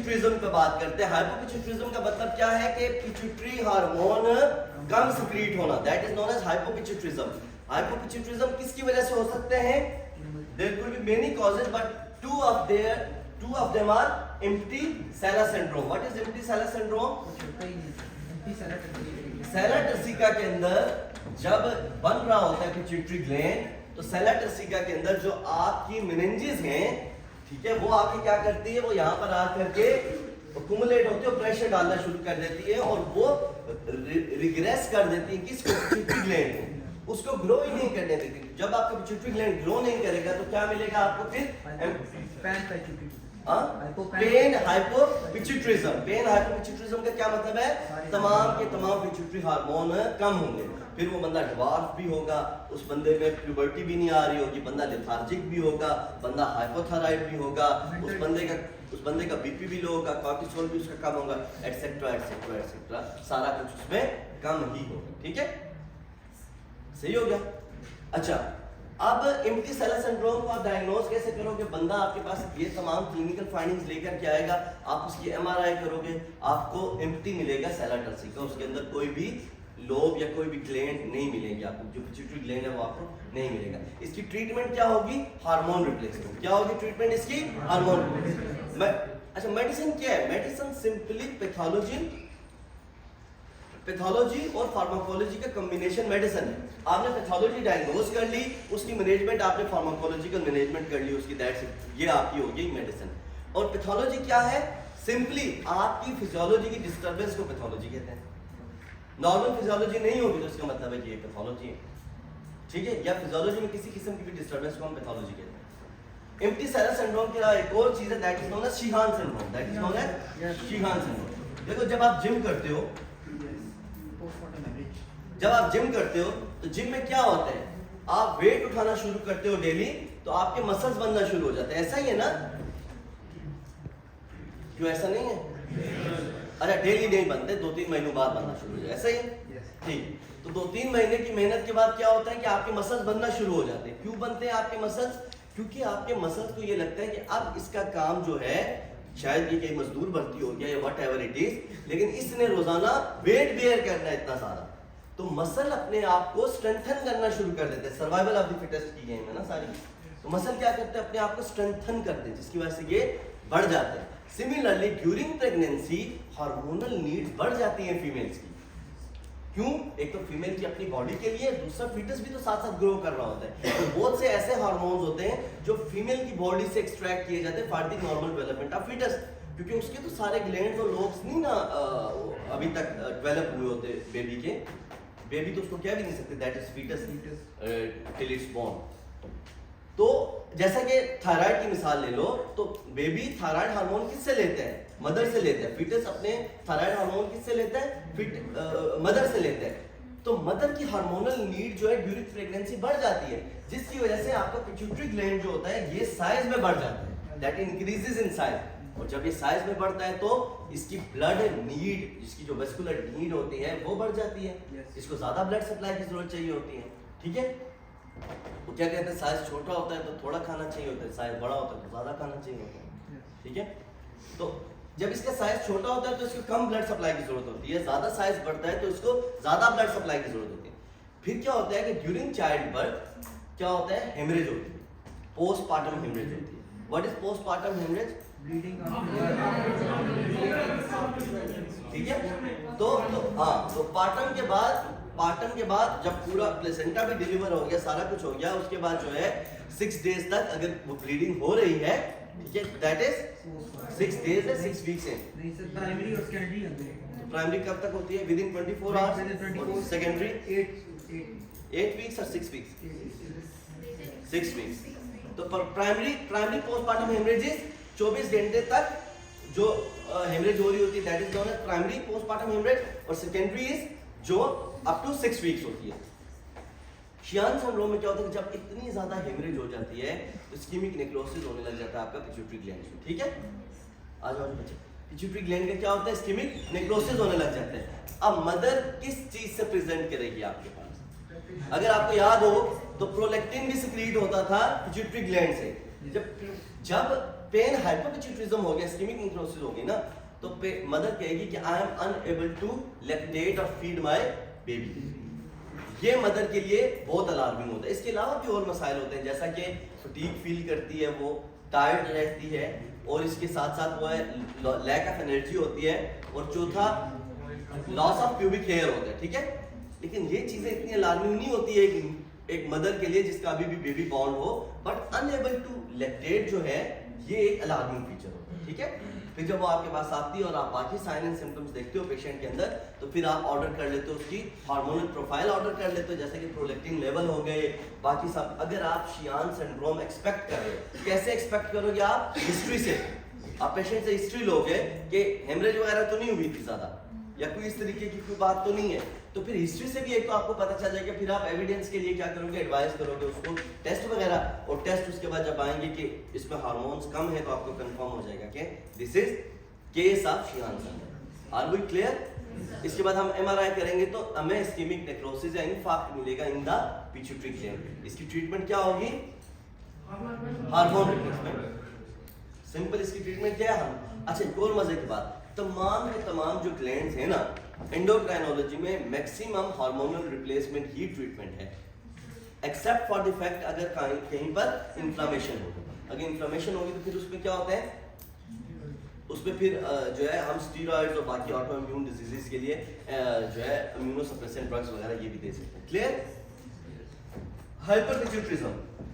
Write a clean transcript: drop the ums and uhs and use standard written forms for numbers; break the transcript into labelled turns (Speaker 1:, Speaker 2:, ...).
Speaker 1: Hypopituitarism पे बात करते हैं। हाइपोपिट्यूटरिज्म का मतलब क्या है कि पिट्यूटरी हार्मोन कम सिक्रीट होना, that is known as hypopituitarism. Hypopituitarism किसकी वजह से हो सकते हैं? There could be many causes but two of them are empty sella syndrome. What is empty sella syndrome? Sella turcica के अंदर जब बन रहा होता है पिट्यूटरी ग्लैंड, तो सेला टर्सिका के अंदर जो आपकी मेनिंजेस हैं, ठीक है, वो आके क्या करती है, वो यहाँ पर आकर के एक्युमुलेट होती है और प्रेशर डालना शुरू कर देती है और वो रिग्रेस कर देती है किसको? पिट्यूटरी ग्लैंड को, उसको ग्रो ही नहीं करने देती। जब आपका पिट्यूटरी ग्लैंड ग्रो नहीं करेगा तो क्या मिलेगा आपको? फिर पेन हाइपोपिट्यूटरिज्म। पेन हाइपोपिट्यूटरिज्म का क्या मतलब है? तमाम के तमाम पिट्यूटरी हार्मोन कम होंगे, फिर वो बंदा ड्वार्फ भी होगा, उस बंदे में प्यूबर्टी भी नहीं आ रही होगी, बंदा लेथार्जिक भी होगा, बंदा हाइपोथायराइड भी होगा, उस बंदे का बीपी भी लो होगा, कॉर्टिसोल भी उसका कम होगा, एटसेट्रा एटसेट्रा एटसेट्रा, सारा कुछ उसमें कम ही होगा। ठीक है, सही हो गया। अच्छा, अब एम्प्टी सेलर सिंड्रोम को आप डायग्नोज कैसे करोगे? बंदा आपके पास ये तमाम क्लिनिकल फाइंडिंग्स लेकर के आएगा, आप उसकी एमआरआई करोगे, आपको एम्प्टी मिलेगा सेलर टर्सिका, उसके अंदर कोई भी लोब या कोई भी ग्लैंड नहीं मिलेगी आपको, जो पिट्यूटरी ग्लैंड है वो आपको नहीं मिलेगा। इसकी ट्रीटमेंट क्या होगी? Hormone replacement. क्या होगी ट्रीटमेंट इसकी? हार्मोन। अच्छा, मेडिसिन क्या है? मेडिसिन सिंपली पैथोलॉजी और फार्माकोलॉजी का कॉम्बिनेशन मेडिसिन है। आपने पैथोलॉजी डायग्नोज कर ली, उसकी मैनेजमेंट आपने फार्माकोलॉजिकल मैनेजमेंट कर ली उसकी, दैट्स ये आपकी होगी मेडिसिन। और पैथोलॉजी क्या है? सिंपली आपकी फिजियोलॉजी की डिस्टर्बेंस को पैथोलॉजी कहते हैं। नॉर्मल फिजियोलॉजी नहीं होगी तो इसका मतलब है कि ये पैथोलॉजी है, ठीक है, या फिजियोलॉजी में किसी किस्म की भी डिस्टर्बेंस को हम पैथोलॉजी कहते हैं। एम्प्टी सेलर सिंड्रोम के अलावा एक और चीज है, that is known as Sheehan syndrome. That is known as Sheehan syndrome. देखो, जब आप जिम करते हो, तो जिम में क्या होता है? आप वेट उठाना शुरू करते हो डेली, तो आपके मसल्स बनना शुरू हो जाते हैं, ऐसा ही है ना? क्यों ऐसा नहीं है? अरे डेली नहीं बनते, 2-3 महीनों बाद बनना शुरू हो जाए, ऐसा ही है? ठीक, तो 2-3 महीने की मेहनत के बाद क्या होता है कि आपके मसल्स बनना शुरू हो जाते हैं। क्यों बनते हैं आपके मसल्स? क्योंकि आपके मसल्स को ये लगता है कि अब इसका काम जो है, शायद ये कहीं मजदूर भर्ती हो गया या वट एवर इट इज, लेकिन इसने रोजाना वेट बेयर करना है इतना सारा, तो मसल अपने आप को स्ट्रेंथन करना शुरू कर देते हैं। सर्वाइवल ऑफ द फिटेस्ट की गेम है ना सारी, तो मसल क्या करते हैं? अपने आप को स्ट्रेंथन करते हैं, जिसकी वजह से ये बढ़ जाते हैं। Similarly during pregnancy hormonal needs बढ़ जाती हैं फीमेल्स की। क्यों? एक तो फीमेल की अपनी बॉडी के लिए, दूसरा फीटस भी तो साथ साथ ग्रो कर रहा होता है। तो बहुत से ऐसे हार्मोन्स होते हैं जो फीमेल की बॉडी से एक्सट्रैक्ट किए जाते हैं for the normal development of fetus, क्योंकि उसके तो सारे ग्लैंड्स और लोब्स नहीं ना अभी तक डेवलप हुए होते बेबी के। बेबी तो उसको क्या भी नहीं सकते, that is fetus till it's born. तो जैसा कि थायराइड की मिसाल ले लो, तो बेबी थायराइड हार्मोन किससे लेते हैं? मदर से लेते हैं। फीटस अपने थायराइड हार्मोन किससे लेता है? मदर से लेते हैं। तो मदर की हार्मोनल नीड जो है ड्यूरिंग प्रेगनेंसी बढ़ जाती है, जिसकी वजह से आपका पिट्यूटरी ग्लैंड जो होता है ये साइज में बढ़ जाता है, दैट इंक्रीजेस इन साइज। और जब ये साइज में बढ़ता है तो इसकी ब्लड नीड, जिसकी जो वेस्कुलर नीड होती है वो बढ़ जाती है, इसको ज्यादा ब्लड सप्लाई की जरूरत चाहिए होती है। ठीक है, वो क्या कहते हैं, साइज छोटा होता है तो थोड़ा खाना चाहिए होता है, साइज बड़ा होता है तो ज्यादा खाना चाहिए होता है। ठीक है, तो जब इसका साइज छोटा होता है तो इसको कम ब्लड सप्लाई की जरूरत होती है, ज्यादा साइज बढ़ता है तो इसको ज्यादा ब्लड सप्लाई की जरूरत होती है। फिर क्या होता है कि ड्यूरिंग चाइल्ड बर्थ क्या होता है? हेमरेज होती है, पोस्टपार्टम हेमरेज होती है। What is postpartum haemorrhage? ठीक है, तो हाँ, तो पार्टम के बाद जब पूरा प्लेसेंटा भी डिलीवर हो गया, सारा कुछ हो गया, उसके बाद जो है 6 डेज तक अगर वो ब्लीडिंग हो रही है, ठीक है, दैट इज 6 डेज है, 6 वीक्स है।
Speaker 2: नहीं सर, प्राइमरी और सेकेंडरी होते हैं।
Speaker 1: तो प्राइमरी कब तक होती है? Within 24 hours. Secondary 8 weeks और 6 वीक्स 6 वीक्स। तो प्राइमरी पोस्टपार्टम हेमरेजेस 24 घंटे तक जो हेमरेज हो रही होती है, that is known as primary postpartum haemorrhage, और सेकेंडरी इज जो अप टू 6 वीक्स होती है। शियान सिंड्रोम में क्या होता है, जब इतनी ज्यादा हेमरेज हो जाती है तो इस्कीमिक नेक्रोसिस होने लग जाता है आपका पिट्यूटरी ग्लैंड में। ठीक है, आ जाओ बच्चे, पिट्यूटरी ग्लैंड का क्या होता है? इस्कीमिक नेक्रोसिस होने लग जाते हैं। अब मदर किस चीज से प्रेजेंट करेगी आपके पास? अगर आपको याद हो तो प्रोलैक्टिन भी सिक्रीट होता था पिट्यूटरी ग्लैंड से। जब पेन हाइपोपिट्यूटरिज्म हो गया, इस्केमिक नेक्रोसिस हो गई ना, तो मदर कहेगी कि I am unable to lactate और फीड माय बेबी। ये मदर के लिए बहुत अलार्मिंग होता है। इसके अलावा भी और मसाइल होते हैं, जैसा कि फटीग फील करती है, वो टायर्ड रहती है, और इसके साथ साथ वो है लैक ऑफ एनर्जी होती है, और चौथा लॉस ऑफ प्यूबिक हेयर होता है, ठीक है। लेकिन ये चीजें इतनी अलार्मिंग नहीं होती है एक मदर के लिए जिसका अभी भी बेबी बॉर्न हो, बट अनएबल टू लैक्टेट जो है ये एक अलार्मिंग फीचर होता है, ठीक है। फिर जब वो आपके पास आती है और आप बाकी साइन एंड सिम्टम्स देखते हो पेशेंट के अंदर, तो फिर आप ऑर्डर कर लेते हो, उसकी हार्मोनल प्रोफाइल ऑर्डर कर लेते हो, जैसे कि प्रोलैक्टिन लेवल हो गए, बाकी सब। अगर आप शियान सिंड्रोम एक्सपेक्ट कर रहे हो, कैसे एक्सपेक्ट करोगे आप? हिस्ट्री से। आप पेशेंट से हिस्ट्री लोगे कि हेमरेज वगैरह तो नहीं हुई थी ज्यादा, या कोई इस तरीके की कोई बात तो नहीं है, तो फिर हिस्ट्री से भी एक तो आपको पता चल जाएगा। फिर आप एविडेंस के लिए क्या करोगे? एडवाइस करोगे उसको टेस्ट वगैरह, और टेस्ट उसके बाद जब आएंगे कि इसमें हार्मोन्स कम है, तो आपको कंफर्म हो जाएगा कि this is case of Sheehan syndrome. Are we clear? इसके बाद हम एमआरआई करेंगे तो हमें इस्केमिक नेक्रोसिस या इन्फार्क्ट मिलेगा इन द पिट्यूटरी ग्लैंड। इसकी ट्रीटमेंट क्या होगी? Hormone replacement. सिंपल इसकी ट्रीटमेंट क्या है? अच्छा, एक और मजे की बात, तमाम के तमाम जो ग्लैंड्स हैं ना, एंडोक्राइनोलॉजी में मैक्सिमम हार्मोनल रिप्लेसमेंट ही ट्रीटमेंट है, एक्सेप्ट फॉर द फैक्ट अगर कहीं पर इन्फ्लामेशन होगी। अगर इन्फ्लामेशन होगी तो फिर उसमें क्या होता है, उसमें फिर जो है हम स्टीरॉइड्स और बाकी ऑटो इम्यून डिजीजेस के लिए जो है इम्यूनोसप्रेसेंट ड्रग्स वगैरह ये भी दे सकते हैं। क्लियर? हाइपरपिट्यूटरिज्म